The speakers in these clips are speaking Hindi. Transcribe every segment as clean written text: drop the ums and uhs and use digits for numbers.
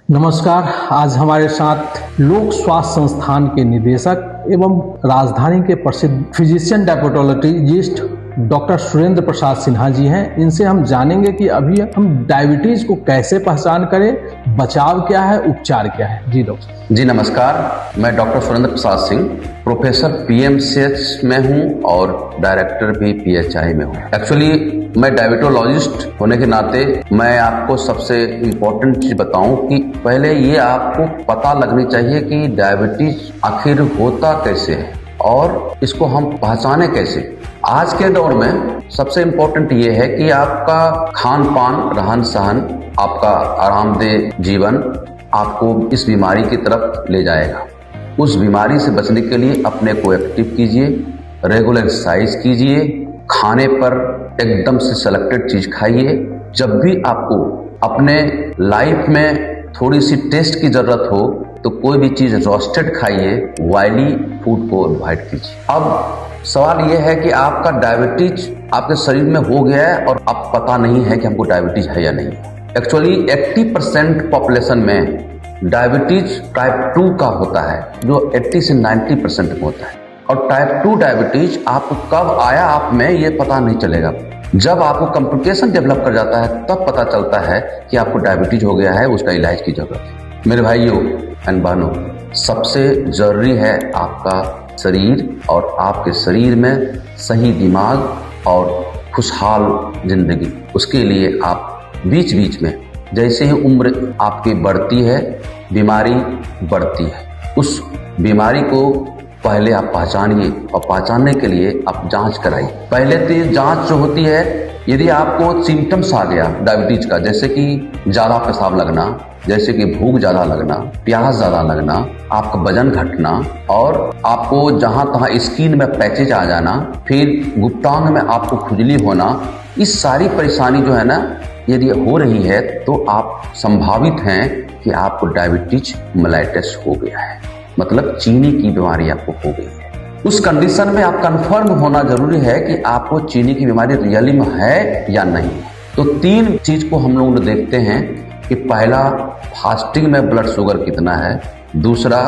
नमस्कार। आज हमारे साथ लोक स्वास्थ्य संस्थान के निदेशक एवं राजधानी के प्रसिद्ध physician diabetologist doctor Surendra Prasad Sinha ji हैं। इनसे हम जानेंगे कि अभी हम डायबिटीज को कैसे पहचान करें, बचाव क्या है, उपचार क्या है। जी डॉक्टर। जी नमस्कार, मैं doctor Surendra Prasad Singh, professor PMCH में हूं और डायरेक्टर भी पीएचआई में हूं। एक्चुअली मैं डायबिटोलॉजिस्ट होने के नाते मैं आपको सबसे इम्पोर्टेंट चीज बताऊं कि पहले ये आपको पता लगनी चाहिए कि डायबिटीज आखिर होता कैसे है और इसको हम पहचाने कैसे। आज के दौर में सबसे इम्पोर्टेंट ये है कि आपका खान पान, रहन सहन, आपका आरामदेह जीवन आपको इस बीमारी की तरफ ले जाएगा। उस बीमारी से बचने के लिए अपने को एक्टिव कीजिए, रेगुलर एक्सरसाइज कीजिए, खाने पर एकदम से सेलेक्टेड चीज खाइए। जब भी आपको अपने लाइफ में थोड़ी सी टेस्ट की जरूरत हो तो कोई भी चीज रोस्टेड खाइए, ऑयली फूड को अवॉइड कीजिए। अब सवाल यह है कि आपका डायबिटीज आपके शरीर में हो गया है और अब पता नहीं है कि हमको डायबिटीज है या नहीं। एक्चुअली 80% पॉपुलेशन में डायबिटीज टाइप 2 का होता है, जो 80 से 90% में होता है। और टाइप 2 डायबिटीज आपको कब आया आप में ये पता नहीं चलेगा। जब आपको कॉम्प्लिकेशन डेवलप कर जाता है तब पता चलता है कि आपको डायबिटीज हो गया है, उसका इलाज की जरूरत है। मेरे भाइयों एंड बहनों, सबसे जरूरी है आपका शरीर और आपके शरीर में सही दिमाग और खुशहाल जिंदगी। उसके लिए आप बीच बीच में जैसे ही उम्र आपकी बढ़ती है, बीमारी बढ़ती है, उस बीमारी को पहले आप पहचानिए और पहचानने के लिए आप जांच कराइए। पहले तो जांच जो होती है, यदि आपको सिम्टम्स आ गया डायबिटीज का, जैसे कि ज्यादा पेशाब लगना, जैसे कि भूख ज्यादा लगना, प्यास ज्यादा लगना, आपका वजन घटना और आपको जहां तहां स्किन में पैचेज आ जाना, फिर गुप्तांग में आपको खुजली होना, इस सारी परेशानी जो है ना, यदि हो रही है तो आप संभावित हैं कि आपको डायबिटीज मेलाइटस हो गया है, मतलब चीनी की बीमारी आपको हो गई है। उस कंडीशन में आप कंफर्म होना जरूरी है कि आपको चीनी की बीमारी रियली में है या नहीं। तो 3 चीज को हम लोग देखते हैं कि पहला, फास्टिंग में ब्लड शुगर कितना है, दूसरा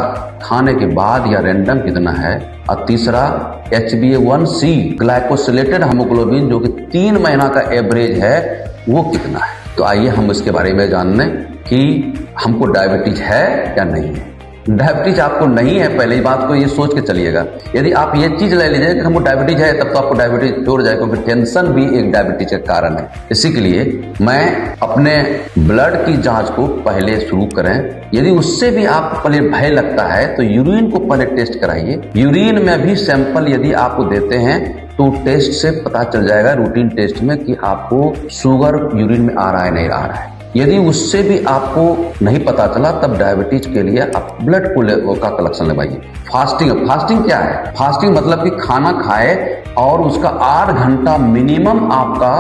खाने के बाद या रैंडम कितना है, और तीसरा HbA1c ग्लाइकोसिलेटेड हीमोग्लोबिन जो कि 3 महीना का एवरेज है वो कितना है। तो आइए हम इसके बारे में जानने कि हमको डायबिटीज है या नहीं है। डायबिटीज आपको नहीं है, पहले ही बात को ये सोच के चलिएगा। यदि आप ये चीज ले लीजिए कि हमको डायबिटीज है, तब तो आपको डायबिटीज छोड़ जाए, क्योंकि टेंशन भी एक डायबिटीज का कारण है। इसी के लिए मैं अपने ब्लड की जांच को पहले शुरू करें। यदि उससे भी आपको पहले भय लगता है तो यूरिन को पहले टेस्ट कराइए। यूरिन में भी सैंपल यदि आपको देते हैं तो टेस्ट से पता चल जाएगा, रूटीन टेस्ट में, कि आपको शुगर यूरिन में आ रहा है नहीं आ रहा है। यदि उससे भी आपको नहीं पता चला तब डायबिटीज के लिए आप ब्लड का कलेक्शन लगवाइए। फास्टिंग क्या है? फास्टिंग मतलब कि खाना खाए और उसका 8 घंटा मिनिमम आपका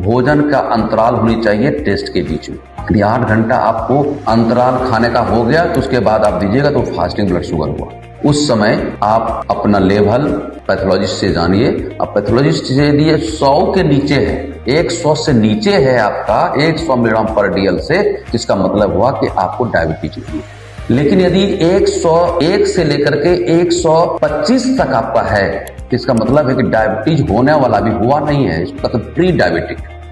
भोजन का अंतराल होनी चाहिए टेस्ट के बीच में। यदि 8 घंटा आपको अंतराल खाने का हो गया तो उसके बाद आप दीजिएगा तो फास्टिंग ब्लड शुगर हुआ। उस समय आप अपना लेवल पैथोलॉजिस्ट से जानिए। अब पैथोलॉजिस्ट से यदि 100 के नीचे है, 100 से नीचे है आपका 100 मिलीग्राम पर DL से, इसका मतलब हुआ कि आपको डायबिटीज हुई है। लेकिन यदि 101 से लेकर के 125 तक आपका है, इसका मतलब है कि डायबिटीज होने वाला भी हुआ नहीं है, इसका तो प्री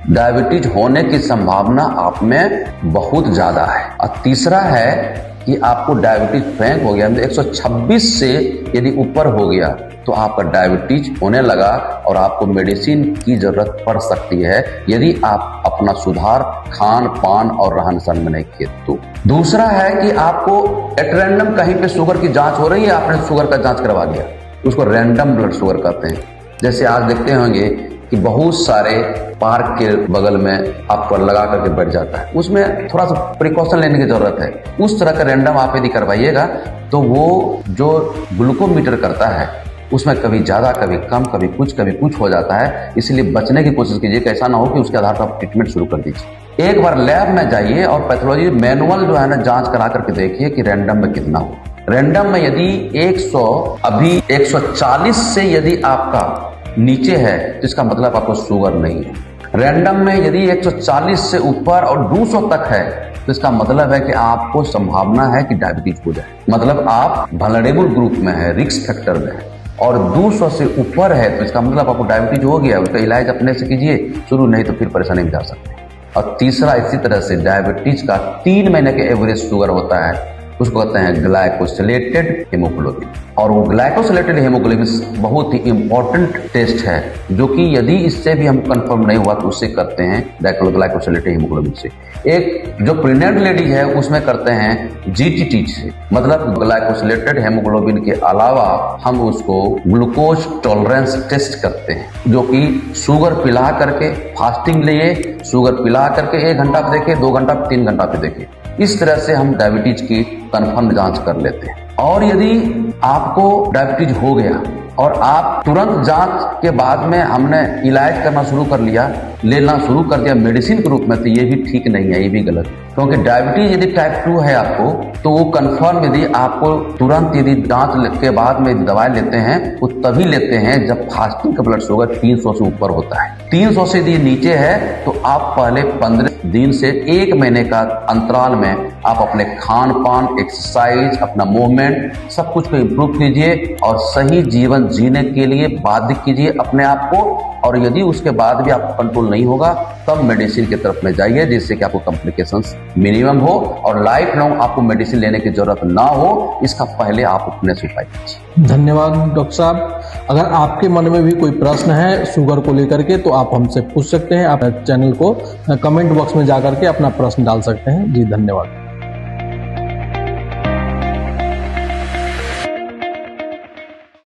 डायबिटीज होने की संभावना आप में बहुत ज्यादा है। और तीसरा है कि आपको डायबिटीज फ्रैंक हो गया, 126 से यदि ऊपर हो गया तो आपका डायबिटीज होने लगा और आपको मेडिसिन की जरूरत पड़ सकती है यदि आप अपना सुधार खान पान और रहन सहन में नहीं किए तो। दूसरा है कि आपको एट रैंडम कहीं पे शुगर की जांच हो रही है, आपने शुगर का जांच करवा लिया, उसको रैंडम ब्लड शुगर कहते हैं। जैसे आज देखते होंगे कि बहुत सारे पार्क के बगल में आपको लगा करके बैठ जाता है, उसमें थोड़ा सा प्रिकॉशन लेने की जरूरत है। उस तरह का रैंडम आप यदि करवाइएगा तो वो जो ग्लूकोमीटर करता है उसमें कभी ज्यादा कभी कम कभी कुछ हो जाता है। इसलिए बचने की कोशिश कीजिए कि ऐसा ना हो कि उसके आधार पर आप ट्रीटमेंट शुरू कर दीजिए। एक बार लैब में जाइए और पैथोलॉजी मैनुअल जो है ना जांच करा करके देखिए कि रैंडम में कितना हो। रैंडम में यदि 100 अभी 140 से यदि आपका नीचे है तो इसका मतलब आपको शुगर नहीं है। रैंडम में यदि 140 से ऊपर और 200 तक है तो इसका मतलब है कि आपको संभावना है कि डायबिटीज हो जाए, मतलब आप वल्नरेबल ग्रुप में है, रिस्क फैक्टर में है। और 200 से ऊपर है तो इसका मतलब आपको डायबिटीज हो गया, उसका इलाज अपने से कीजिए शुरू, नहीं तो फिर परेशानी में जा सकते हैं। और तीसरा, इसी तरह से डायबिटीज का 3 महीने के एवरेज शुगर होता है, उसको कहते हैं ग्लाइकोसिलेटेड हेमोग्लोबिन। और वो ग्लाइकोसिलेटेड हेमोग्लोबिन बहुत ही इंपॉर्टेंट टेस्ट है, जो कि यदि इससे भी हम कंफर्म नहीं हुआ तो उससे करते हैं ग्लाइकोसिलेटेड हेमोग्लोबिन से। एक जो प्रेग्नेंट लेडीज है उसमें करते हैं जीटीटी से, मतलब ग्लाइकोसिलेटेड हेमोग्लोबिन के अलावा हम उसको ग्लूकोज टॉलरेंस टेस्ट करते हैं, जो कि शुगर पिला करके फास्टिंग लिए, शुगर पिला करके 1 घंटा पे देखे, 2 घंटा पे, 3 घंटा पे देखे। इस तरह से हम डायबिटीज की कंफर्म जांच कर लेते हैं। और यदि आपको डायबिटीज हो गया और आप तुरंत जांच के बाद में हमने इलाज करना शुरू कर लिया, लेना शुरू कर दिया मेडिसिन के रूप में, तो ये भी ठीक नहीं है, ये भी गलत है। क्योंकि डायबिटीज यदि टाइप 2 है आपको, तो वो कंफर्म यदि आपको तुरंत यदि जांच के बाद में दवाई लेते हैं वो तभी लेते हैं जब फास्टिंग का ब्लड शुगर 300 से ऊपर होता है। 300 से यदि नीचे है तो आप पहले 15 दिन से 1 महीने का अंतराल में आप अपने खान पान, एक्सरसाइज, अपना मूवमेंट सब कुछ को इम्प्रूव कीजिए और सही जीवन जीने के लिए बाध्य कीजिए अपने आप को। और यदि उसके बाद भी आपको कंट्रोल नहीं होगा तब मेडिसिन की तरफ में जाइए, जिससे कि आपको कॉम्प्लिकेशंस मिनिमम हो और लाइफ लॉन्ग आपको मेडिसिन लेने की जरूरत ना हो। इसका पहले आप अपने से उपाय कीजिए। धन्यवाद डॉक्टर साहब। अगर आपके मन में भी कोई प्रश्न है शुगर को लेकर के तो आप हमसे पूछ सकते हैं। आप चैनल को कमेंट बॉक्स में जाकर के अपना प्रश्न डाल सकते हैं। जी धन्यवाद।